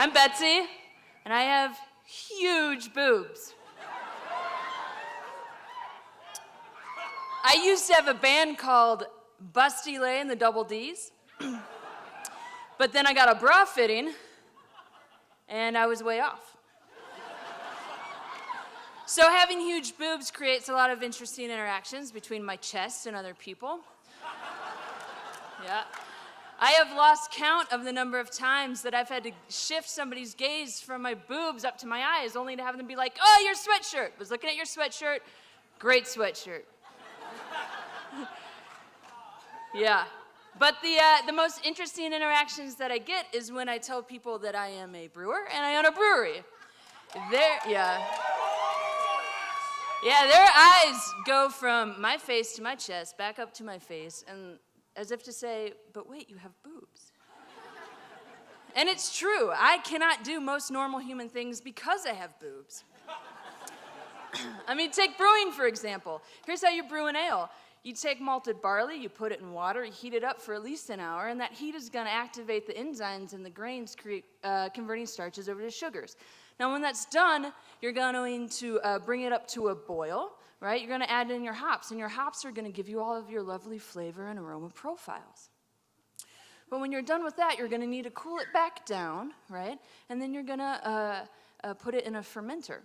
I'm Betsy, and I have huge boobs. I used to have a band called Busty Lay and the Double D's, but then I got a bra fitting, and I was way off. So having huge boobs creates a lot of interesting interactions between my chest and other people. Yeah. I have lost count of the number of times that I've had to shift somebody's gaze from my boobs up to my eyes, only to have them be like, oh, your sweatshirt. Was looking at your sweatshirt. Great sweatshirt. Yeah. But the most interesting interactions that I get is when I tell people that I am a brewer and I own a brewery. Yeah, their eyes go from my face to my chest, back up to my face, and as if to say, but wait, you have boobs. And it's true. I cannot do most normal human things because I have boobs. I mean, take brewing, for example. Here's how you brew an ale. You take malted barley, you put it in water, you heat it up for at least an hour, and that heat is going to activate the enzymes in the grains, converting starches over to sugars. Now, when that's done, you're going to bring it up to a boil, right? You're going to add in your hops, and your hops are going to give you all of your lovely flavor and aroma profiles. But when you're done with that, you're going to need to cool it back down, right? And then you're going to put it in a fermenter.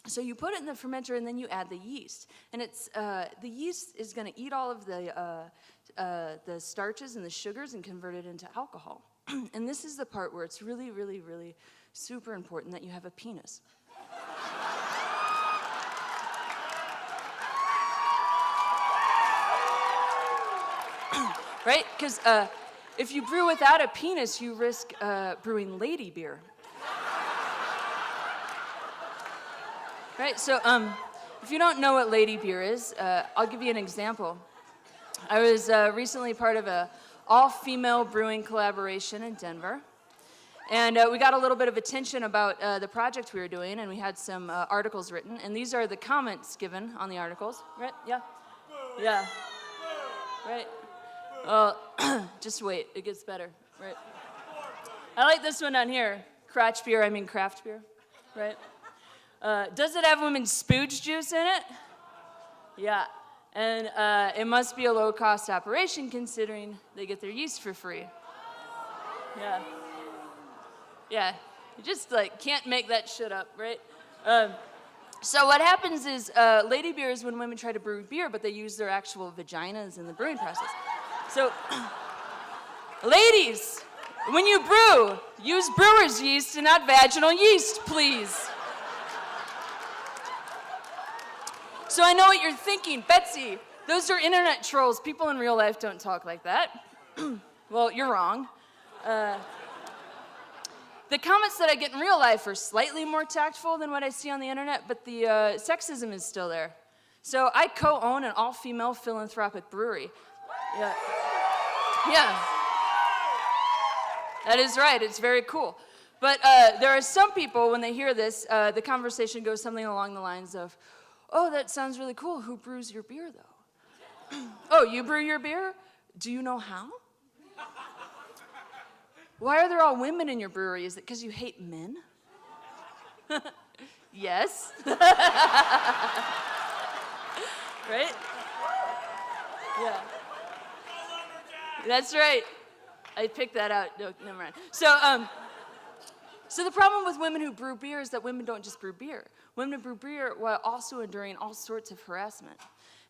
So you put it in the fermenter, and then you add the yeast. And it's the yeast is going to eat all of the starches and the sugars and convert it into alcohol. And this is the part where it's really, really, really super important that you have a penis. Right? Because if you brew without a penis, you risk brewing lady beer. Right? So if you don't know what lady beer is, I'll give you an example. I was recently part of a all-female brewing collaboration in Denver. And we got a little bit of attention about the project we were doing, and we had some articles written. And these are the comments given on the articles. Right? Yeah? Yeah. Right? Well, just wait. It gets better. Right? I like this one down here. Crotch beer, I mean craft beer. Right? Does it have women's spooge juice in it? Yeah. And it must be a low-cost operation considering they get their yeast for free. Yeah. Yeah. You just, can't make that shit up, right? So what happens is lady beer is when women try to brew beer, but they use their actual vaginas in the brewing process. So, ladies, when you brew, use brewer's yeast and not vaginal yeast, please. So I know what you're thinking, Betsy, those are internet trolls. People in real life don't talk like that. Well, you're wrong. The comments that I get in real life are slightly more tactful than what I see on the internet, but the sexism is still there. So I co-own an all-female philanthropic brewery. Yeah. Yeah. That is right. It's very cool. But there are some people, when they hear this, the conversation goes something along the lines of, oh, that sounds really cool. Who brews your beer, though? Oh, you brew your beer? Do you know how? Why are there all women in your brewery? Is it because you hate men? Yes. Right? Yeah. That's right. I picked that out. No, never mind. So the problem with women who brew beer is that women don't just brew beer. Women brew beer while also enduring all sorts of harassment.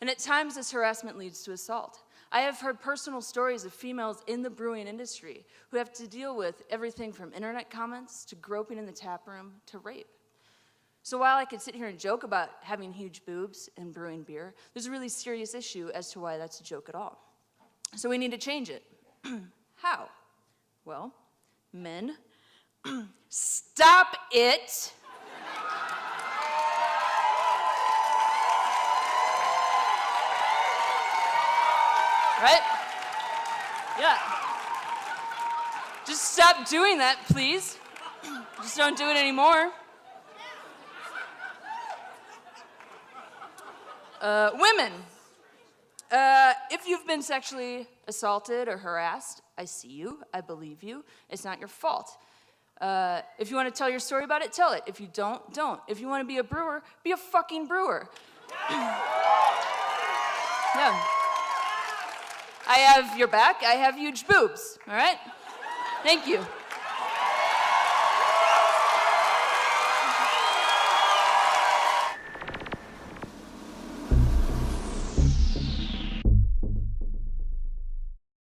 And at times, this harassment leads to assault. I have heard personal stories of females in the brewing industry who have to deal with everything from internet comments to groping in the tap room to rape. So while I could sit here and joke about having huge boobs and brewing beer, there's a really serious issue as to why that's a joke at all. So we need to change it. How? Well, men, stop it. Right? Yeah. Just stop doing that, please. Just don't do it anymore. Women, if you've been sexually assaulted or harassed, I see you, I believe you, it's not your fault. If you want to tell your story about it, tell it. If you don't, don't. If you want to be a brewer, be a fucking brewer. Yeah. I have your back. I have huge boobs, all right? Thank you.